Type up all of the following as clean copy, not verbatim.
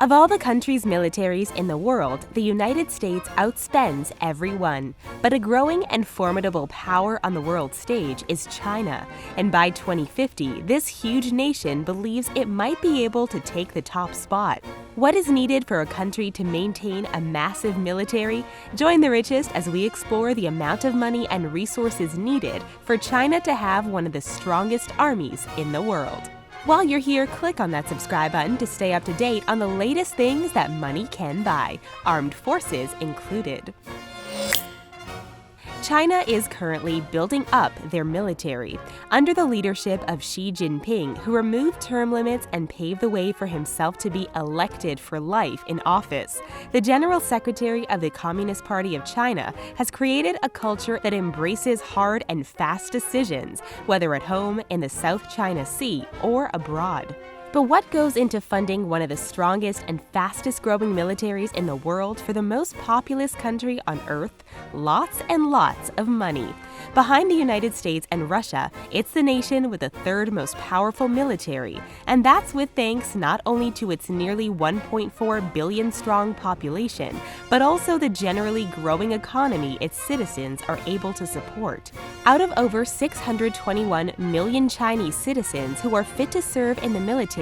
Of all the countries' militaries in the world, the United States outspends every one. But a growing and formidable power on the world stage is China. And by 2050, this huge nation believes it might be able to take the top spot. What is needed for a country to maintain a massive military? Join The Richest as we explore the amount of money and resources needed for China to have one of the strongest armies in the world. While you're here, click on that subscribe button to stay up to date on the latest things that money can buy, armed forces included. China is currently building up their military under the leadership of Xi Jinping, who removed term limits and paved the way for himself to be elected for life in office. The General Secretary of the Communist Party of China has created a culture that embraces hard and fast decisions, whether at home, in the South China Sea, or abroad. But what goes into funding one of the strongest and fastest growing militaries in the world for the most populous country on Earth? Lots and lots of money. Behind the United States and Russia, it's the nation with the third most powerful military. And that's with thanks not only to its nearly 1.4 billion strong population, but also the generally growing economy its citizens are able to support. Out of over 621 million Chinese citizens who are fit to serve in the military,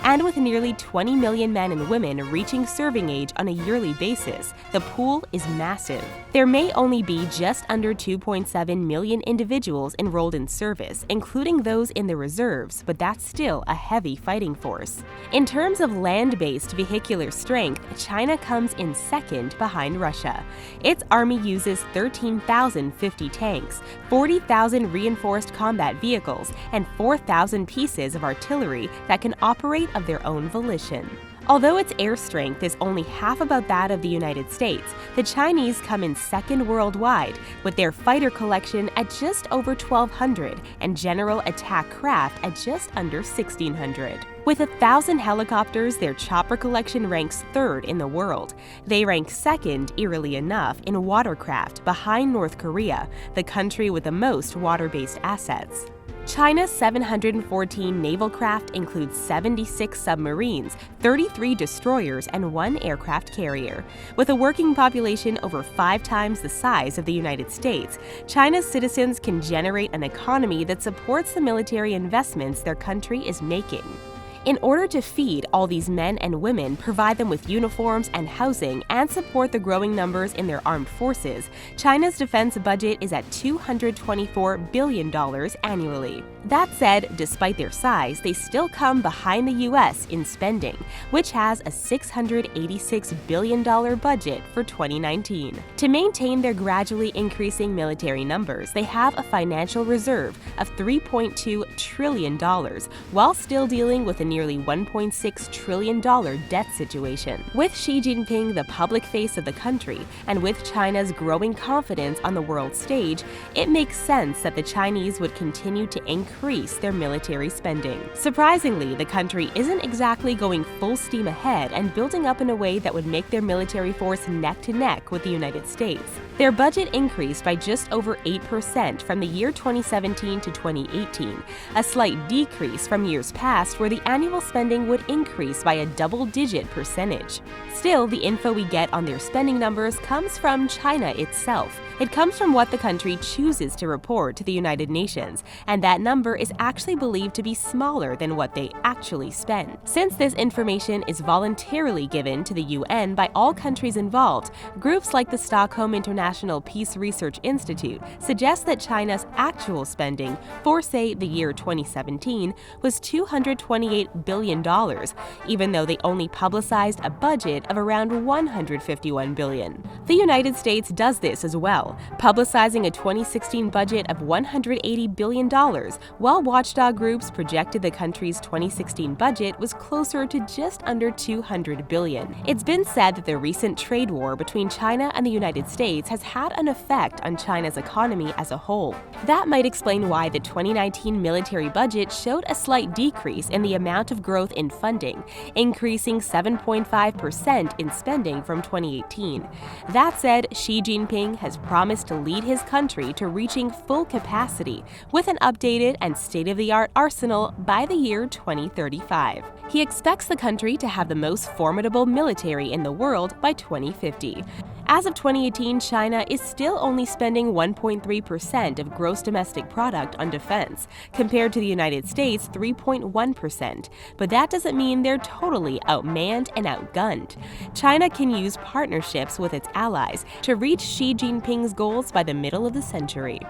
and with nearly 20 million men and women reaching serving age on a yearly basis, the pool is massive. There may only be just under 2.7 million individuals enrolled in service, including those in the reserves, but that's still a heavy fighting force. In terms of land-based vehicular strength, China comes in second behind Russia. Its army uses 13,050 tanks, 40,000 reinforced combat vehicles, and 4,000 pieces of artillery that can operate of their own volition. Although its air strength is only half about that of the United States, the Chinese come in second worldwide, with their fighter collection at just over 1,200 and general attack craft at just under 1,600. With 1,000 helicopters, their chopper collection ranks third in the world. They rank second, eerily enough, in watercraft behind North Korea, the country with the most water-based assets. China's 714 naval craft includes 76 submarines, 33 destroyers, and 1 aircraft carrier. With a working population over 5 times the size of the United States, China's citizens can generate an economy that supports the military investments their country is making. In order to feed all these men and women, provide them with uniforms and housing, and support the growing numbers in their armed forces, China's defense budget is at $224 billion annually. That said, despite their size, they still come behind the U.S. in spending, which has a $686 billion budget for 2019. To maintain their gradually increasing military numbers, they have a financial reserve of $3.2 trillion, while still dealing with a nearly $1.6 trillion debt situation. With Xi Jinping the public face of the country, and with China's growing confidence on the world stage, it makes sense that the Chinese would continue to increase their military spending. Surprisingly, the country isn't exactly going full steam ahead and building up in a way that would make their military force neck to neck with the United States. Their budget increased by just over 8% from the year 2017 to 2018, a slight decrease from years past where the annual spending would increase by a double-digit percentage. Still, the info we get on their spending numbers comes from China itself. It comes from what the country chooses to report to the United Nations, and that number is actually believed to be smaller than what they actually spend. Since this information is voluntarily given to the UN by all countries involved, groups like the Stockholm International Peace Research Institute suggest that China's actual spending for, say, the year 2017 was $228 billion, even though they only publicized a budget of around $151 billion. The United States does this as well, publicizing a 2016 budget of $180 billion, while watchdog groups projected the country's 2016 budget was closer to just under $200 billion. It's been said that the recent trade war between China and the United States has had an effect on China's economy as a whole. That might explain why the 2019 military budget showed a slight decrease in the amount of growth in funding, increasing 7.5% in spending from 2018. That said, Xi Jinping has promised to lead his country to reaching full capacity with an updated and state-of-the-art arsenal by the year 2035. He expects the country to have the most formidable military in the world by 2050. As of 2018, China is still only spending 1.3% of gross domestic product on defense, compared to the United States' 3.1%. But that doesn't mean they're totally outmanned and outgunned. China can use partnerships with its allies to reach Xi Jinping's goals by the middle of the century.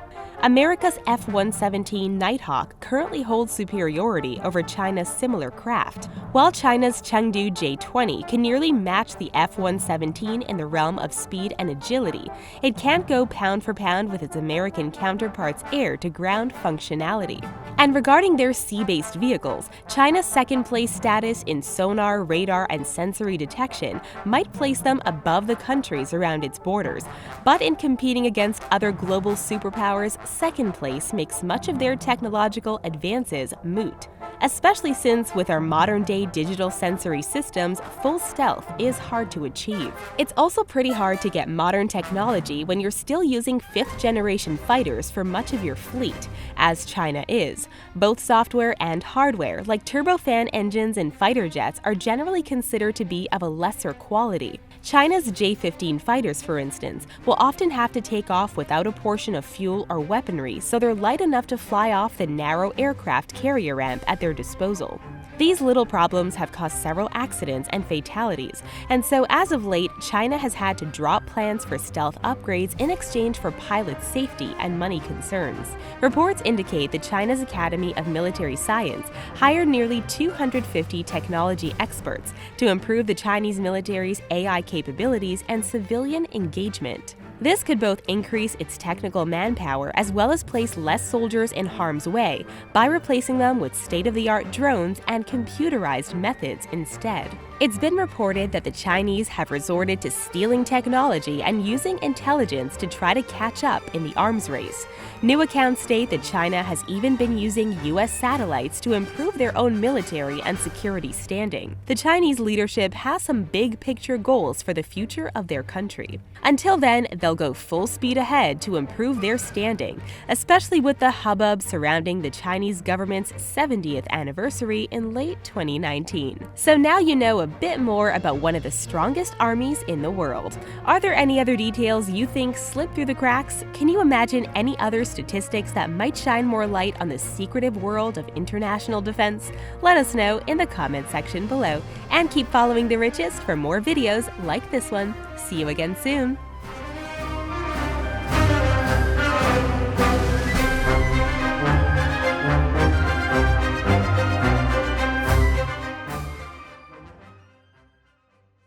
America's F-117 Nighthawk currently holds superiority over China's similar craft, while China's Chengdu J-20 can nearly match the F-117 in the realm of speed and agility. It can't go pound for pound with its American counterpart's air-to-ground functionality. And regarding their sea-based vehicles, China's second-place status in sonar, radar, and sensory detection might place them above the countries around its borders. But in competing against other global superpowers, second place makes much of their technological advances moot. Especially since with our modern-day digital sensory systems, full stealth is hard to achieve. It's also pretty hard to get modern technology when you're still using fifth-generation fighters for much of your fleet, as China is. Both software and hardware, like turbofan engines and fighter jets, are generally considered to be of a lesser quality. China's J-15 fighters, for instance, will often have to take off without a portion of fuel or weaponry, so they're light enough to fly off the narrow aircraft carrier ramp at their disposal. These little problems have caused several accidents and fatalities, and so as of late, China has had to drop plans for stealth upgrades in exchange for pilot safety and money concerns. Reports indicate that China's Academy of Military Science hired nearly 250 technology experts to improve the Chinese military's AI capabilities and civilian engagement. This could both increase its technical manpower as well as place less soldiers in harm's way by replacing them with state-of-the-art drones and computerized methods instead. It's been reported that the Chinese have resorted to stealing technology and using intelligence to try to catch up in the arms race. New accounts state that China has even been using U.S. satellites to improve their own military and security standing. The Chinese leadership has some big-picture goals for the future of their country. Until then, they'll go full speed ahead to improve their standing, especially with the hubbub surrounding the Chinese government's 70th anniversary in late 2019. So now you know a bit more about one of the strongest armies in the world. Are there any other details you think slipped through the cracks? Can you imagine any other statistics that might shine more light on the secretive world of international defense? Let us know in the comment section below, and keep following The Richest for more videos like this one. See you again soon!